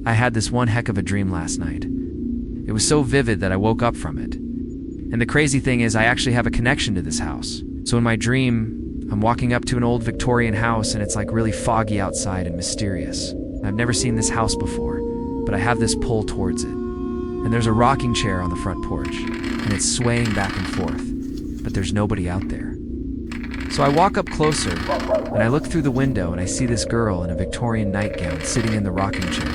I had this one heck of a dream last night. It was so vivid that I woke up from it. And the crazy thing is I actually have a connection to this house. So in my dream, I'm walking up to an old Victorian house and it's like really foggy outside and mysterious. I've never seen this house before, but I have this pull towards it. And there's a rocking chair on the front porch, and it's swaying back and forth, but there's nobody out there. So I walk up closer, and I look through the window and I see this girl in a Victorian nightgown sitting in the rocking chair.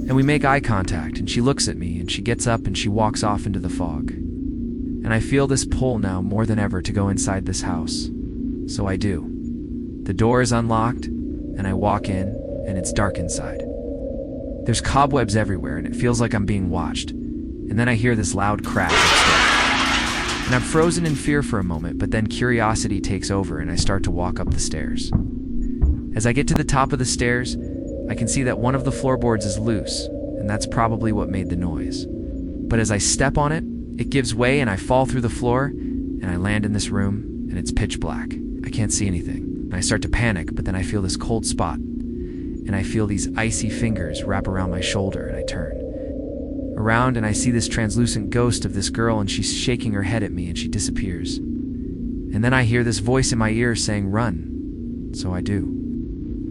And we make eye contact, and she looks at me, and she gets up and she walks off into the fog. And I feel this pull now more than ever to go inside this house. So I do. The door is unlocked, and I walk in, and it's dark inside. There's cobwebs everywhere, and it feels like I'm being watched. And then I hear this loud crash upstairs. And I'm frozen in fear for a moment, but then curiosity takes over, and I start to walk up the stairs. As I get to the top of the stairs, I can see that one of the floorboards is loose, and that's probably what made the noise. But as I step on it, it gives way and I fall through the floor, and I land in this room, and it's pitch black. I can't see anything, and I start to panic, but then I feel this cold spot, and I feel these icy fingers wrap around my shoulder, and I turn around, and I see this translucent ghost of this girl, and she's shaking her head at me, and she disappears. And then I hear this voice in my ear saying, "Run." So I do.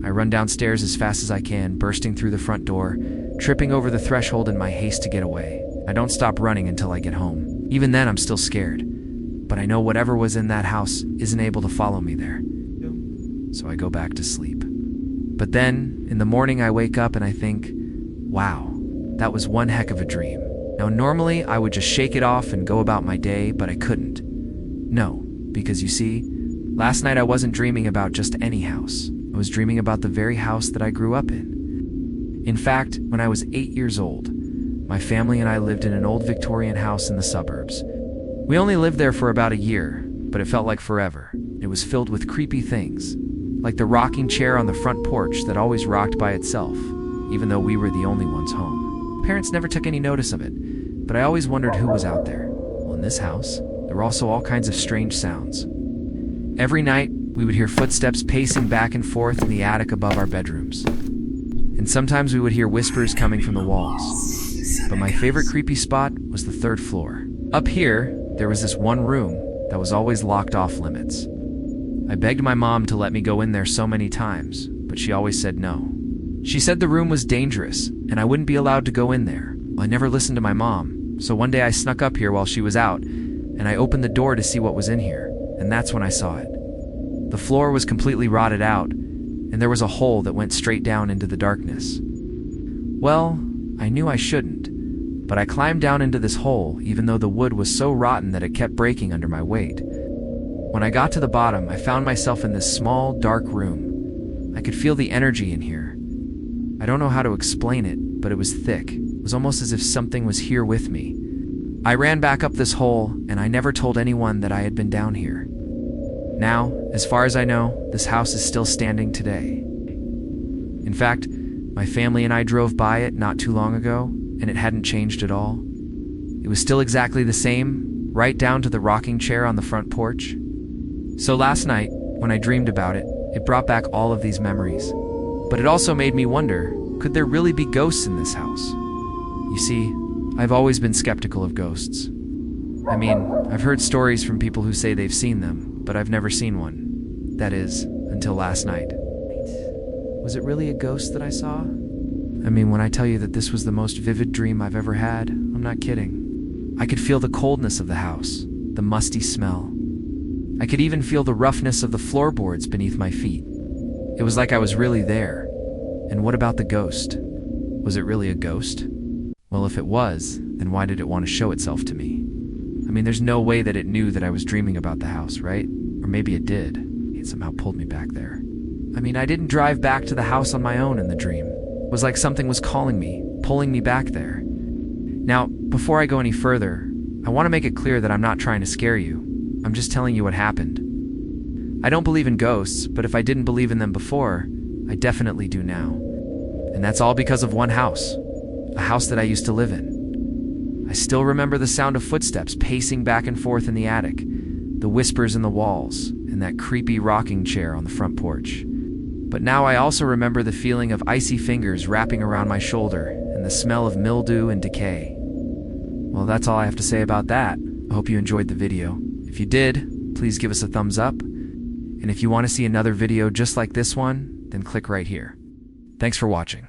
I run downstairs as fast as I can, bursting through the front door, tripping over the threshold in my haste to get away. I don't stop running until I get home. Even then, I'm still scared. But I know whatever was in that house isn't able to follow me there. So I go back to sleep. But then, in the morning, I wake up and I think, wow, that was one heck of a dream. Now, normally, I would just shake it off and go about my day, but I couldn't. No, because you see, last night I wasn't dreaming about just any house. I was dreaming about the very house that I grew up in. In fact, when I was 8 years old, my family and I lived in an old Victorian house in the suburbs. We only lived there for about a year, but it felt like forever. It was filled with creepy things, like the rocking chair on the front porch that always rocked by itself, even though we were the only ones home. Parents never took any notice of it, but I always wondered who was out there. Well, in this house, there were also all kinds of strange sounds. Every night, we would hear footsteps pacing back and forth in the attic above our bedrooms. And sometimes we would hear whispers coming from the walls. But my favorite creepy spot was the third floor. Up here, there was this one room that was always locked off limits. I begged my mom to let me go in there so many times, but she always said no. She said the room was dangerous, and I wouldn't be allowed to go in there. Well, I never listened to my mom, so one day I snuck up here while she was out, and I opened the door to see what was in here, and that's when I saw it. The floor was completely rotted out, and there was a hole that went straight down into the darkness. Well, I knew I shouldn't, but I climbed down into this hole even though the wood was so rotten that it kept breaking under my weight. When I got to the bottom, I found myself in this small, dark room. I could feel the energy in here. I don't know how to explain it, but it was thick. It was almost as if something was here with me. I ran back up this hole, and I never told anyone that I had been down here. Now, as far as I know, this house is still standing today. In fact, my family and I drove by it not too long ago, and it hadn't changed at all. It was still exactly the same, right down to the rocking chair on the front porch. So last night, when I dreamed about it, it brought back all of these memories. But it also made me wonder, could there really be ghosts in this house? You see, I've always been skeptical of ghosts. I mean, I've heard stories from people who say they've seen them, but I've never seen one. That is, until last night. Was it really a ghost that I saw? I mean, when I tell you that this was the most vivid dream I've ever had, I'm not kidding. I could feel the coldness of the house, the musty smell. I could even feel the roughness of the floorboards beneath my feet. It was like I was really there. And what about the ghost? Was it really a ghost? Well, if it was, then why did it want to show itself to me? I mean, there's no way that it knew that I was dreaming about the house, right? Or maybe it did. It somehow pulled me back there. I mean, I didn't drive back to the house on my own in the dream. It was like something was calling me, pulling me back there. Now, before I go any further, I want to make it clear that I'm not trying to scare you. I'm just telling you what happened. I don't believe in ghosts, but if I didn't believe in them before, I definitely do now. And that's all because of one house. A house that I used to live in. I still remember the sound of footsteps pacing back and forth in the attic, the whispers in the walls, and that creepy rocking chair on the front porch. But now I also remember the feeling of icy fingers wrapping around my shoulder and the smell of mildew and decay. Well, that's all I have to say about that. I hope you enjoyed the video. If you did, please give us a thumbs up. And if you want to see another video just like this one, then click right here. Thanks for watching.